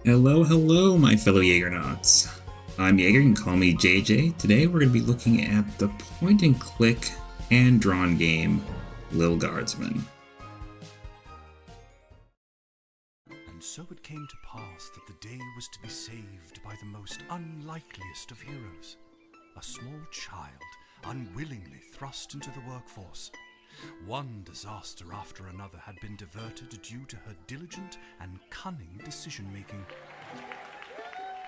Hello, hello, my fellow Jaegernauts. I'm Jaeger, you can call me JJ. Today we're going to be looking at the point-and-click hand-drawn game, Lil Guardsman. And so it came to pass that the day was to be saved by the most unlikeliest of heroes, a small child unwillingly thrust into the workforce. One disaster after another had been diverted due to her diligent and cunning decision-making.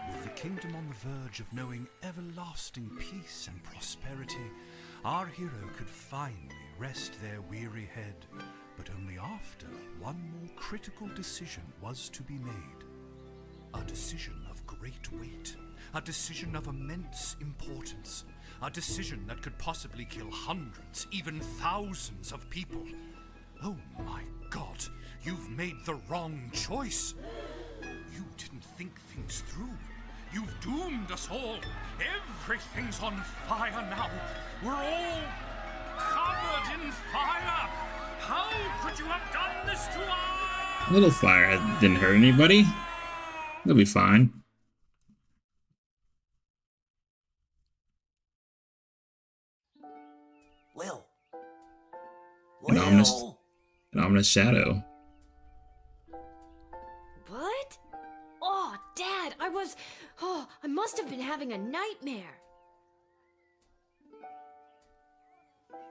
With the kingdom on the verge of knowing everlasting peace and prosperity, our hero could finally rest their weary head, but only after one more critical decision was to be made. A decision of great weight, a decision of immense importance, a decision that could possibly kill hundreds, even thousands of people. Oh my God, you've made the wrong choice. You didn't think things through. You've doomed us all. Everything's on fire now. We're all covered in fire. How could you have done this to us? Little fire didn't hurt anybody. They'll be fine. Lil. An ominous shadow. What? Oh, Dad, I must have been having a nightmare.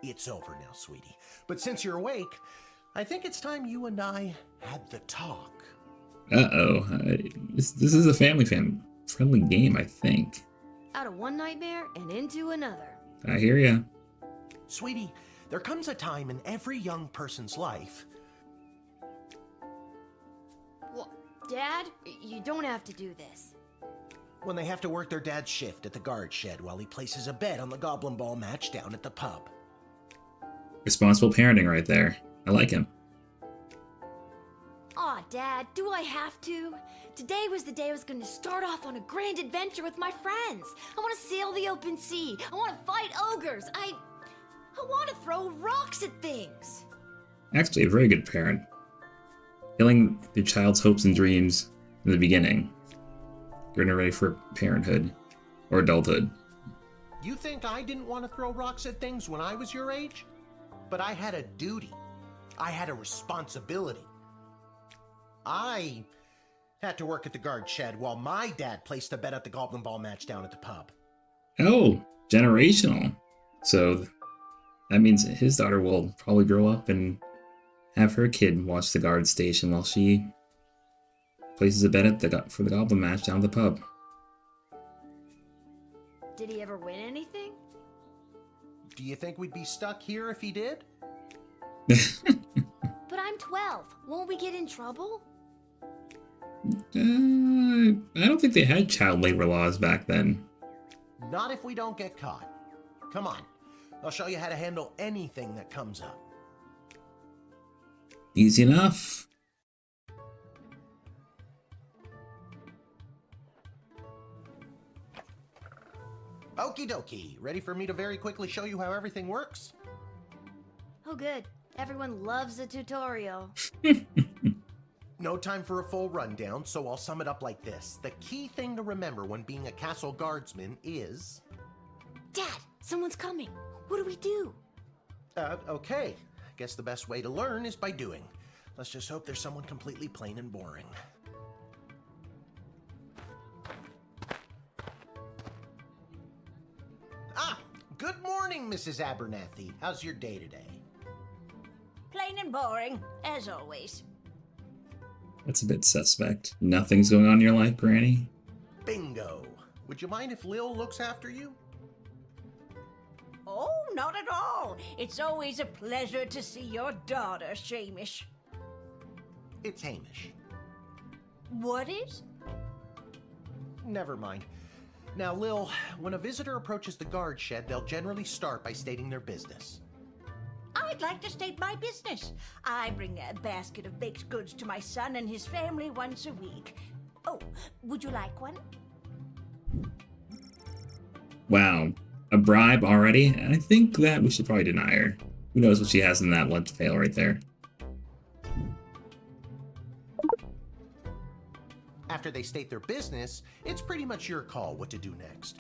It's over now, sweetie. But since you're awake, I think it's time you and I had the talk. Uh-oh. This is a friendly game, I think. Out of one nightmare and into another. I hear ya. Sweetie, there comes a time in every young person's life. Well, Dad, you don't have to do this. When they have to work their dad's shift at the guard shed while he places a bet on the goblin ball match down at the pub. Responsible parenting right there. I like him. Aw, Dad, do I have to? Today was the day I was going to start off on a grand adventure with my friends. I want to sail the open sea. I want to fight ogres. I want to throw rocks at things. Actually, a very good parent. Killing your child's hopes and dreams in the beginning. Getting ready for parenthood. Or adulthood. You think I didn't want to throw rocks at things when I was your age? But I had a duty. I had a responsibility. I had to work at the guard shed while my dad placed a bet at the goblin ball match down at the pub. Oh, generational. So that means his daughter will probably grow up and have her kid watch the guard station while she places a bet for the goblin match down at the pub. Did he ever win anything? Do you think we'd be stuck here if he did? But I'm 12. Won't we get in trouble? I don't think they had child labor laws back then. Not if we don't get caught. Come on, I'll show you how to handle anything that comes up. Easy enough. Okie dokie, ready for me to very quickly show you how everything works? Oh, good. Everyone loves a tutorial. No time for a full rundown, so I'll sum it up like this. The key thing to remember when being a castle guardsman is... Dad, someone's coming. What do we do? Okay. Guess the best way to learn is by doing. Let's just hope there's someone completely plain and boring. Ah, good morning, Mrs. Abernathy. How's your day today? Plain and boring, as always. That's a bit suspect. Nothing's going on in your life, Granny? Bingo. Would you mind if Lil looks after you? Oh, not at all. It's always a pleasure to see your daughter, Shamish. It's Hamish. What is? Never mind. Now, Lil, when a visitor approaches the guard shed, they'll generally start by stating their business. I'd like to state my business. I bring a basket of baked goods to my son and his family once a week. Oh, would you like one? Wow. A bribe already? I think that we should probably deny her. Who knows what she has in that lunch pail right there. After they state their business, it's pretty much your call what to do next.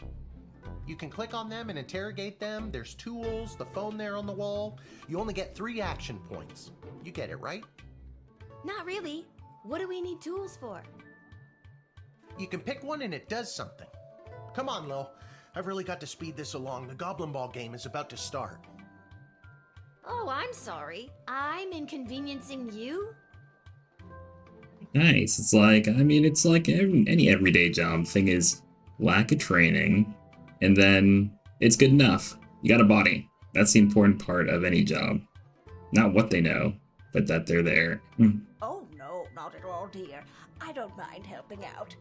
You can click on them and interrogate them. There's tools, the phone there on the wall. You only get 3 action points. You get it, right? Not really. What do we need tools for? You can pick one and it does something. Come on, Lil. I've really got to speed this along. The Goblin Ball game is about to start. Oh, I'm sorry. I'm inconveniencing you? Nice. It's like, it's like any everyday job. Thing is, lack of training, and then it's good enough. You got a body. That's the important part of any job. Not what they know, but that they're there. Oh, no, not at all, dear. I don't mind helping out.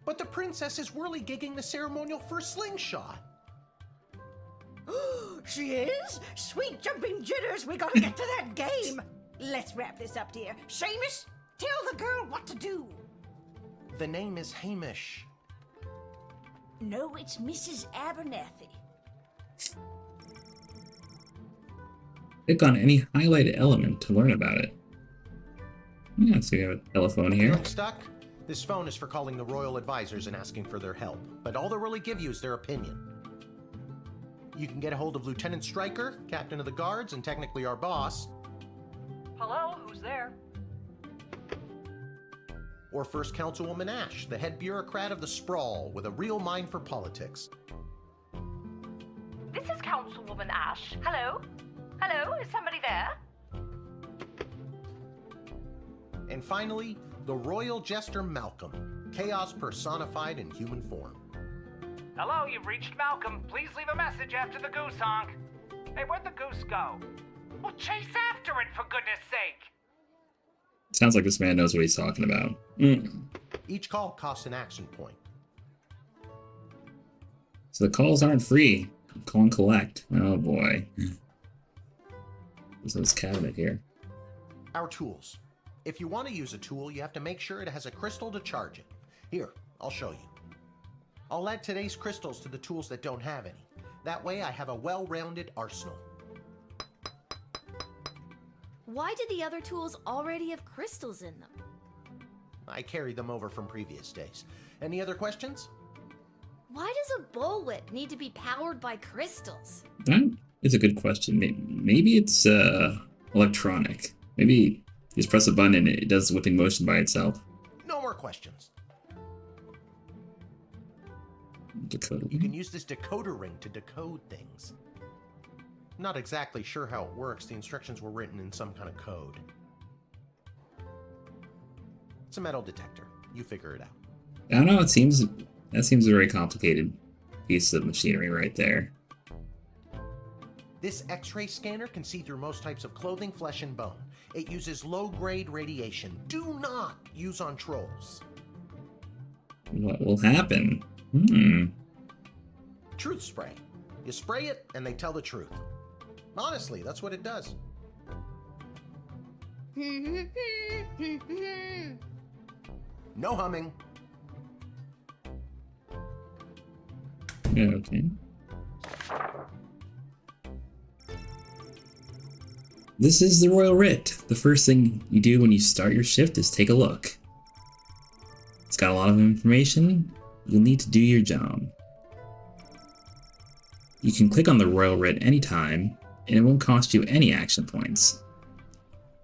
But the princess is whirly-gigging the ceremonial for a slingshot. She is? Sweet jumping jitters, we gotta get to that game. Let's wrap this up, dear. Seamus, tell the girl what to do. The name is Hamish. No, it's Mrs. Abernathy. Click on any highlighted element to learn about it. Yeah, so we have a telephone here. Feeling stuck? This phone is for calling the royal advisors and asking for their help, but all they'll really give you is their opinion. You can get a hold of Lieutenant Stryker, captain of the guards, and technically our boss. Hello, who's there? Or First Councilwoman Ash, the head bureaucrat of the Sprawl, with a real mind for politics. This is Councilwoman Ash. Hello? Hello, is somebody there? And finally, the royal jester Malcolm, chaos personified in human form. Hello, you've reached Malcolm. Please leave a message after the goose honk. Hey, where'd the goose go? Well, chase after it, for goodness sake! Sounds like this man knows what he's talking about. Each call costs an action point. So the calls aren't free. Call and collect. Oh boy. There's this cabinet here. Our tools. If you want to use a tool, you have to make sure it has a crystal to charge it. Here, I'll show you. I'll add today's crystals to the tools that don't have any. That way I have a well-rounded arsenal. Why do the other tools already have crystals in them? I carried them over from previous days. Any other questions? Why does a bullwhip need to be powered by crystals? That is a good question. Maybe it's electronic. Maybe you just press a button and it does the whipping motion by itself. No more questions. Decoder. You can use this decoder ring to decode things. Not exactly sure how it works. The instructions were written in some kind of code. It's a metal detector. You figure it out. I don't know, that seems a very complicated piece of machinery right there. This X-ray scanner can see through most types of clothing, flesh, and bone. It uses low-grade radiation. Do not use on trolls. What will happen? Truth spray. You spray it, and they tell the truth. Honestly, that's what it does. No humming. Yeah, okay. This is the Royal Writ. The first thing you do when you start your shift is take a look. It's got a lot of information. You'll need to do your job. You can click on the Royal Writ anytime, and it won't cost you any action points.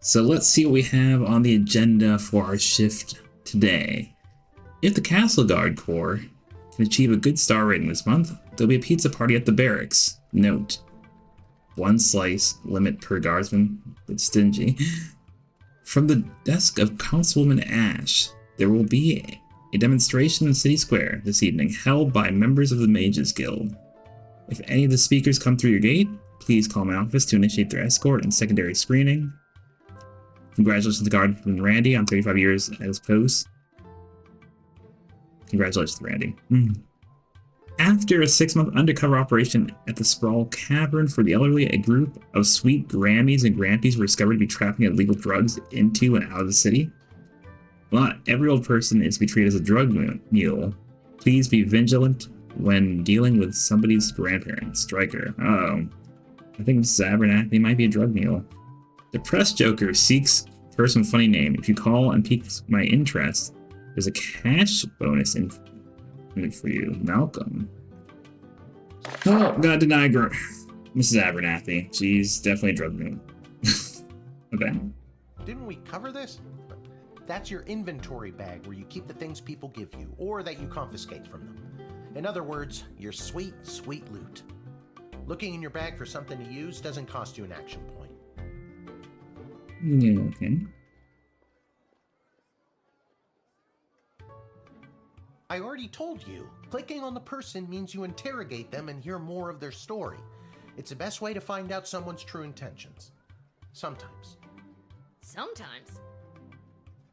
So let's see what we have on the agenda for our shift today. If the Castle Guard Corps can achieve a good star rating this month, there'll be a pizza party at the barracks. Note: 1 slice limit per guardsman. It's stingy. From the desk of Councilwoman Ash, there will be a demonstration in City Square this evening held by members of the Mages Guild. If any of the speakers come through your gate, please call my office to initiate their escort and secondary screening. Congratulations to Guardsman Randy on 35 years at his post. Congratulations, Randy. After a 6-month undercover operation at the Sprawl Cavern for the elderly, a group of sweet Grammies and Grampies were discovered to be trafficking illegal drugs into and out of the city. Well, not every old person is to be treated as a drug mule. Please be vigilant when dealing with somebody's grandparents. Stryker. Oh. I think Mrs. Abernathy might be a drug mule. Depressed Joker seeks person with funny name. If you call and pique my interest, There's a cash bonus in for you, Malcolm. Oh, gotta deny Mrs. Abernathy. She's definitely a drug mule. Okay. Didn't we cover this? That's your inventory bag where you keep the things people give you, or that you confiscate from them. In other words, your sweet, sweet loot. Looking in your bag for something to use doesn't cost you an action point. Yeah, okay. I already told you, clicking on the person means you interrogate them and hear more of their story. It's the best way to find out someone's true intentions. Sometimes. Sometimes.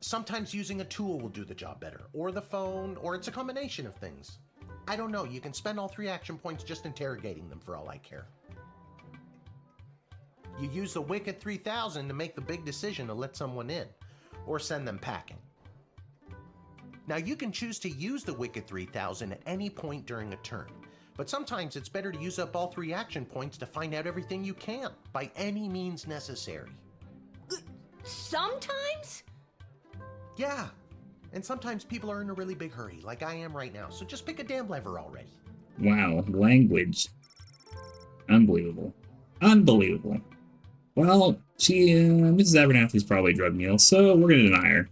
Sometimes using a tool will do the job better, or the phone, or it's a combination of things. I don't know, you can spend all 3 action points just interrogating them for all I care. You use the Wicked 3000 to make the big decision to let someone in, or send them packing. Now you can choose to use the Wicked 3000 at any point during a turn, but sometimes it's better to use up all 3 action points to find out everything you can, by any means necessary. Sometimes? Yeah, and sometimes people are in a really big hurry, like I am right now, so just pick a damn lever already. Wow, language. Unbelievable. Unbelievable. Well, Mrs. Abernathy's probably a drug mule, so we're gonna deny her.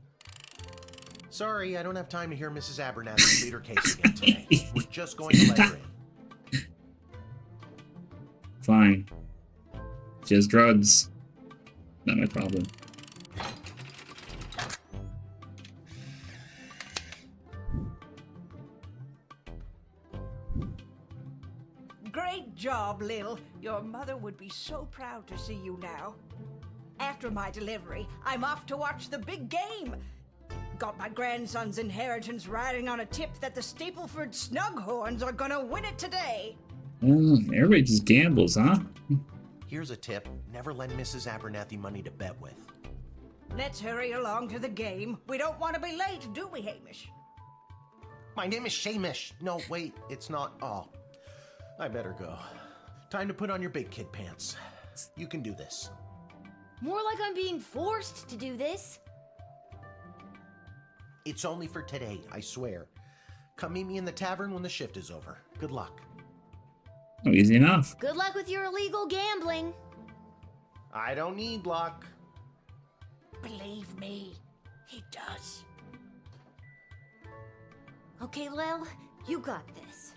Sorry, I don't have time to hear Mrs. Abernathy plead her case again today. We're just going to let her in. Fine. She has drugs. Not my problem. Great job, Lil. Your mother would be so proud to see you now. After my delivery, I'm off to watch the big game. Got my grandson's inheritance riding on a tip that the Stapleford Snughorns are gonna win it today. Everybody just gambles, huh? Here's a tip. Never lend Mrs. Abernathy money to bet with. Let's hurry along to the game. We don't want to be late, do we, Hamish? My name is Shamish. No, wait, it's not. Oh, I better go. Time to put on your big kid pants. You can do this. More like I'm being forced to do this. It's only for today, I swear. Come meet me in the tavern when the shift is over. Good luck. Oh, easy enough. Good luck with your illegal gambling. I don't need luck. Believe me, he does. Okay, Lil, you got this.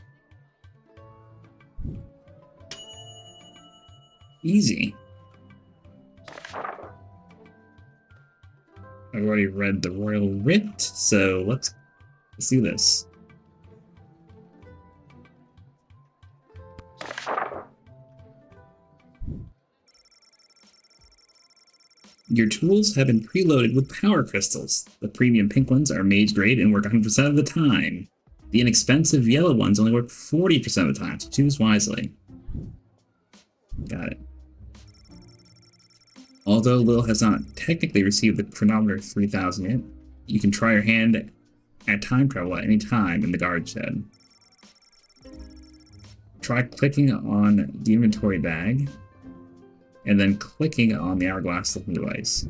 Easy. I've already read the Royal Writ, so let's do this. Your tools have been preloaded with power crystals. The premium pink ones are mage grade and work 100% of the time. The inexpensive yellow ones only work 40% of the time, so choose wisely. Got it. Although Lil has not technically received the chronometer 3000 yet, you can try your hand at time travel at any time in the guard shed. Try clicking on the inventory bag, and then clicking on the hourglass looking device.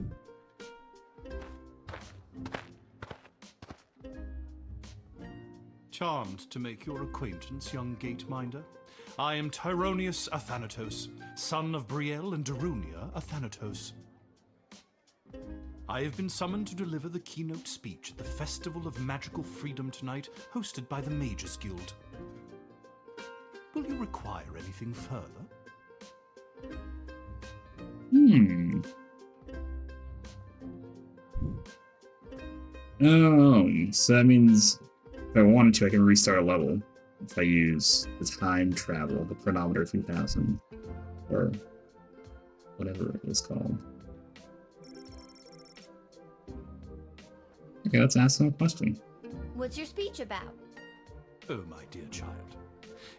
Charmed to make your acquaintance, young gate-minder. I am Tyronius Athanatos, son of Brielle and Darunia Athanatos. I have been summoned to deliver the keynote speech at the Festival of Magical Freedom tonight, hosted by the Mages Guild. Will you require anything further? Oh, so that means if I wanted to, I can restart a level if I use the time travel, the chronometer 3000, or whatever it is called. Okay, let's ask them a question. What's your speech about? Oh, my dear child.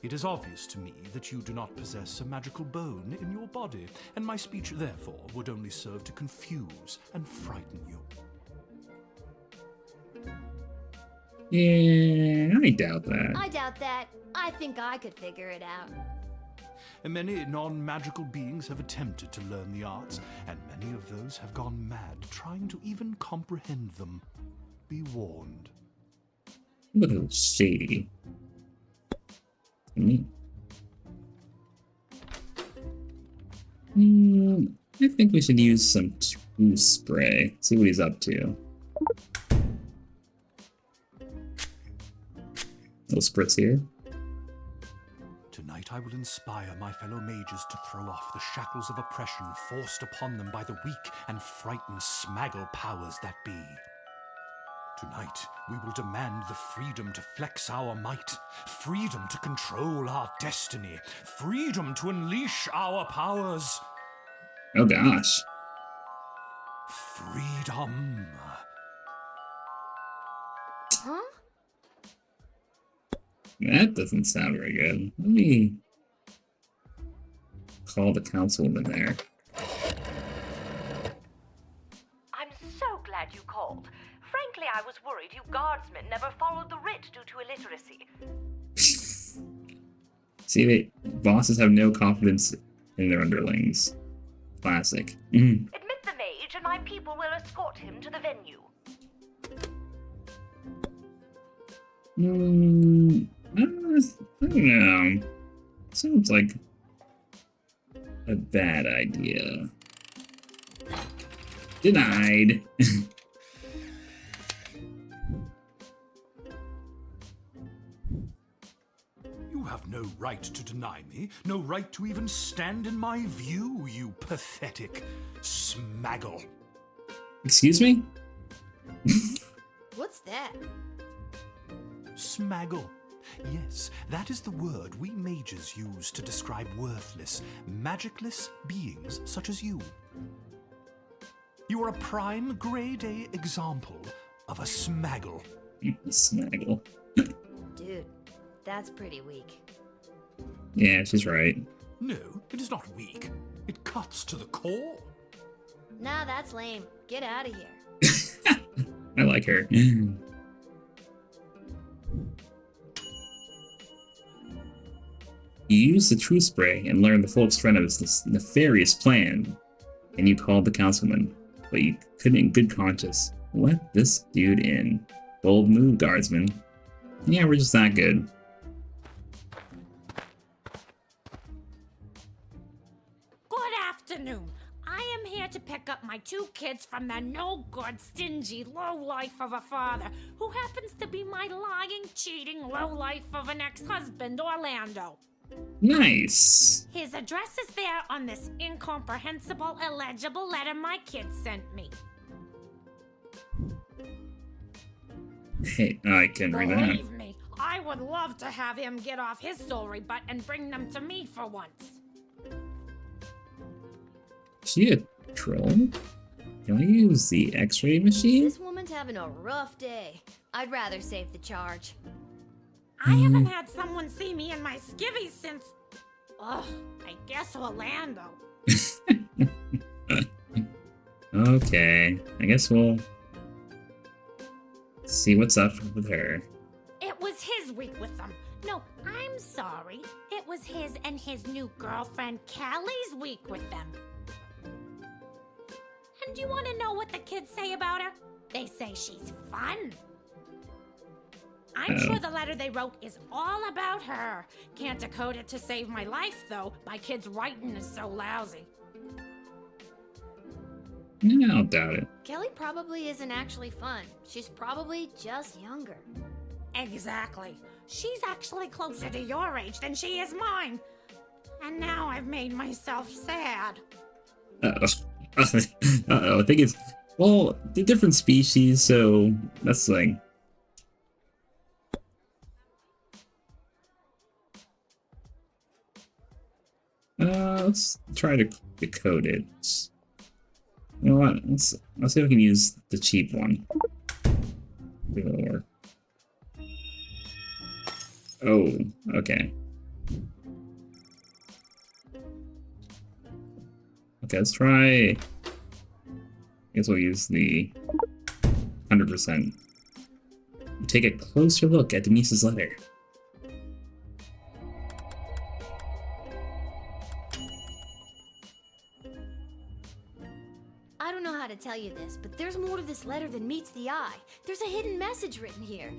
It is obvious to me that you do not possess a magical bone in your body, and my speech, therefore, would only serve to confuse and frighten you. Yeah, I doubt that. I doubt that. I think I could figure it out. And many non-magical beings have attempted to learn the arts, and many of those have gone mad trying to even comprehend them. Be warned. But it was shady. Neat. I think we should use some true spray. See what he's up to. Little spritz here. Tonight I will inspire my fellow mages to throw off the shackles of oppression forced upon them by the weak and frightened smaggle powers that be. Tonight we will demand the freedom to flex our might, freedom to control our destiny, freedom to unleash our powers. Oh gosh. Freedom. Huh? That doesn't sound very good. Let me call the councilwoman there. I'm so glad you called. Frankly, I was worried you guardsmen never followed the writ due to illiteracy. See, bosses have no confidence in their underlings. Classic. Mhm. Admit the mage, and my people will escort him to the venue. I don't know. Sounds like a bad idea. Denied. You have no right to deny me, no right to even stand in my view, you pathetic smaggle. Excuse me? What's that? Smaggle. Yes, that is the word we mages use to describe worthless, magicless beings such as you. You are a prime grade A example of a smaggle. Snaggle. Dude, that's pretty weak. Yeah, she's right. No, it is not weak. It cuts to the core. Nah, that's lame. Get out of here. I like her. You used the true spray and learned the full extent of this nefarious plan, and you called the councilman, but you couldn't in good conscience let this dude in. Bold move, guardsman. Yeah, we're just that good. Good afternoon. I am here to pick up my 2 kids from the no-good, stingy lowlife of a father who happens to be my lying, cheating lowlife of an ex-husband, Orlando. Nice. His address is there on this incomprehensible, illegible letter my kid sent me. Hey, I can read that. Believe me, I would love to have him get off his sorry butt and bring them to me for once. Is she a troll? Can I use the x-ray machine? This woman's having a rough day. I'd rather save the charge. I haven't had someone see me in my skivvies since... Ugh, I guess Orlando. Okay, I guess we'll see what's up with her. It was his week with them. No, I'm sorry. It was his and his new girlfriend Callie's week with them. And you want to know what the kids say about her? They say she's fun. I'm sure the letter they wrote is all about her. Can't decode it to save my life, though. My kid's writing is so lousy. Yeah, I'll doubt it. Kelly probably isn't actually fun. She's probably just younger. Exactly. She's actually closer to your age than she is mine. And now I've made myself sad. Uh-oh. Uh-oh, I think it's... Well, they're different species, so that's like... Let's try to decode it. You know what? Let's see if we can use the cheap one. It'll work. Oh, okay. Okay, let's try. I guess we'll use the 100%. Take a closer look at Denise's letter. I don't know how to tell you this, but there's more to this letter than meets the eye. There's a hidden message written here.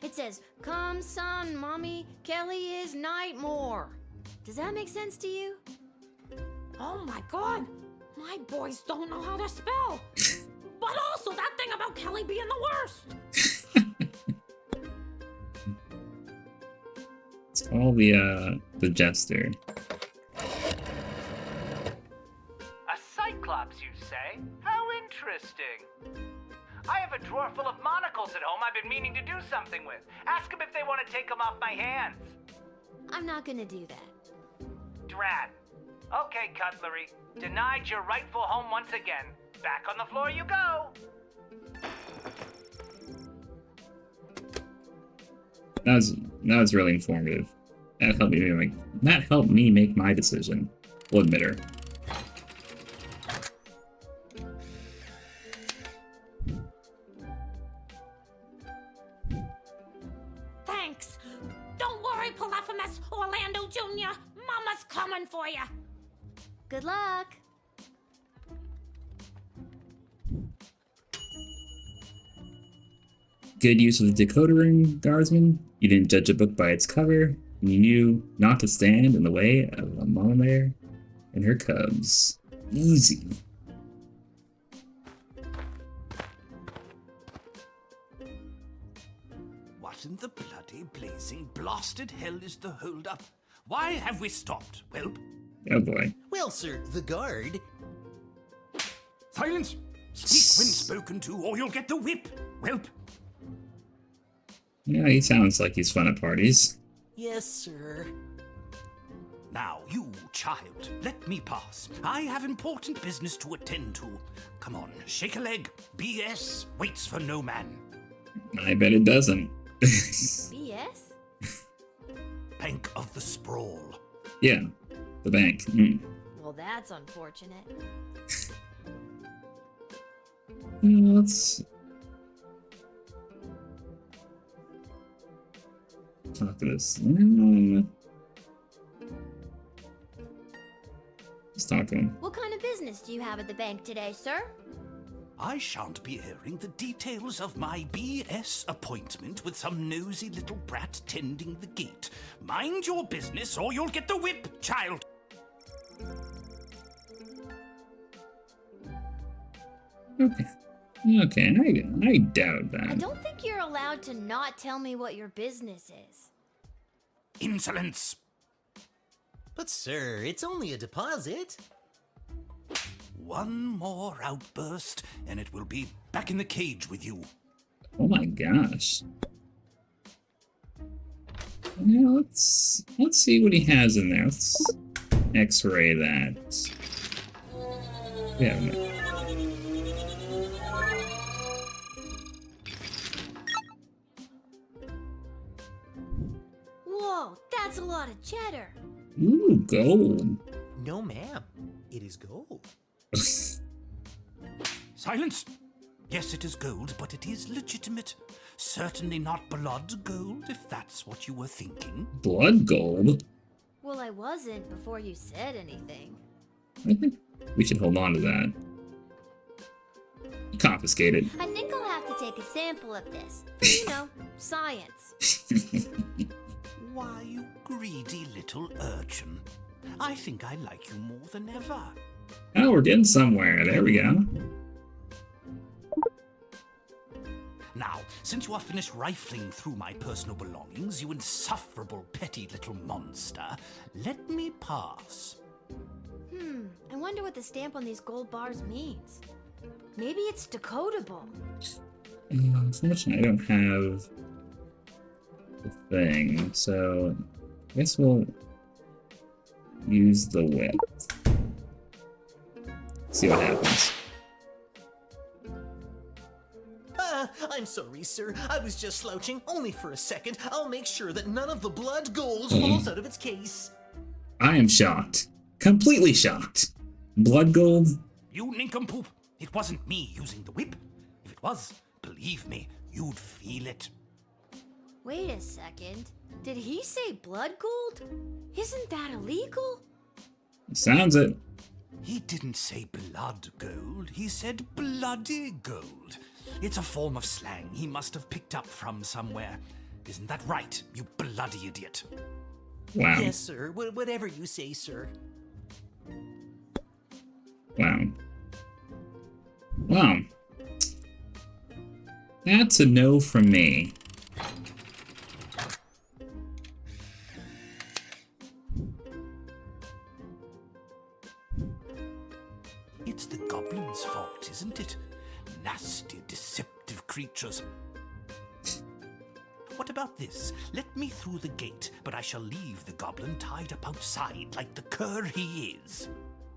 It says, "Come, son, mommy, Kelly is Nightmare." Does that make sense to you? Oh my god! My boys don't know how to spell! But also that thing about Kelly being the worst! It's all the jester. A cyclops, you say? How interesting. I have a drawer full of monocles at home I've been meaning to do something with. Ask them if they want to take them off my hands. I'm not gonna do that. Drat. Okay, Cutlery. Denied your rightful home once again. Back on the floor you go. That was really informative. That helped me make my decision. We'll admit her. Thanks. Don't worry, Polyphemus Orlando Jr. Mama's coming for you. Good luck. Good use of the decoder ring, Guardsman. You didn't judge a book by its cover, and you knew not to stand in the way of a mama bear and her cubs. Easy. What in the bloody blazing blasted hell is the hold-up? Why have we stopped, Whelp? Oh boy. Well, sir, the guard. Silence! Speak when spoken to, or you'll get the whip, Whelp. Yeah, he sounds like he's fun at parties. Yes, sir. Now, you, child, let me pass. I have important business to attend to. Come on, shake a leg. BS waits for no man. I bet it doesn't. BS? Bank of the Sprawl. Yeah, the bank. Well, that's unfortunate. Let's talk to this. Let's talk to him. What kind of business do you have at the bank today, sir? I shan't be airing the details of my BS appointment with some nosy little brat tending the gate. Mind your business or you'll get the whip, child! Okay, I doubt that. I don't think you're allowed to not tell me what your business is. Insolence! But, sir, it's only a deposit. One more outburst, and it will be back in the cage with you. Oh my gosh. Yeah, let's see what he has in there. Let's X-ray that. Yeah. Whoa, that's a lot of cheddar. Ooh, gold. No, ma'am. It is gold. Silence! Yes, it is gold, but it is legitimate. Certainly not blood gold, if that's what you were thinking. Blood gold? Well, I wasn't before you said anything. I think we should hold on to that. Confiscate it. I think I'll have to take a sample of this. For, you know, science. Why, you greedy little urchin. I think I like you more than ever. Oh, we're getting somewhere. There we go. Now, since you are finished rifling through my personal belongings, you insufferable petty little monster, let me pass. I wonder what the stamp on these gold bars means. Maybe it's decodable. Unfortunately, I don't have the thing, so I guess we'll use the whip. See what happens. I'm sorry, sir. I was just slouching, only for a second. I'll make sure that none of the blood gold falls out of its case. I am shocked. Completely shocked. Blood gold? You nincompoop! It wasn't me using the whip. If it was, believe me, you'd feel it. Wait a second. Did he say blood gold? Isn't that illegal? Sounds it. He didn't say blood gold, he said bloody gold. It's a form of slang he must have picked up from somewhere. Isn't that right, you bloody idiot? Wow. Yes, sir. Whatever you say, sir. Wow. Wow. That's a no from me. It's the goblins' fault, isn't it? Nasty, deceptive creatures. What about this? Let me through the gate, but I shall leave the goblin tied up outside like the cur he is.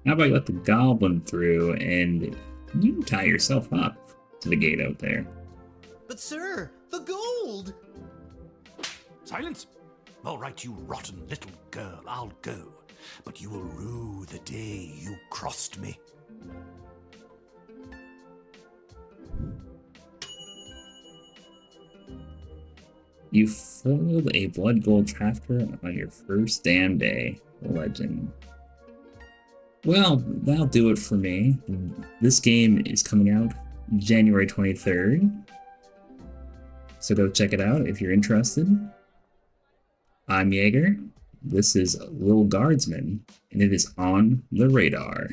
How about you let the goblin through and you tie yourself up to the gate out there? But, sir, the gold! Silence! All right, you rotten little girl, I'll go. But you will rue the day you crossed me. You foiled a blood gold trafficker on your first damn day. Legend. Well, that'll do it for me. This game is coming out January 23rd. So go check it out if you're interested. I'm Jaeger. This is Lil Guardsman, and it is on the radar.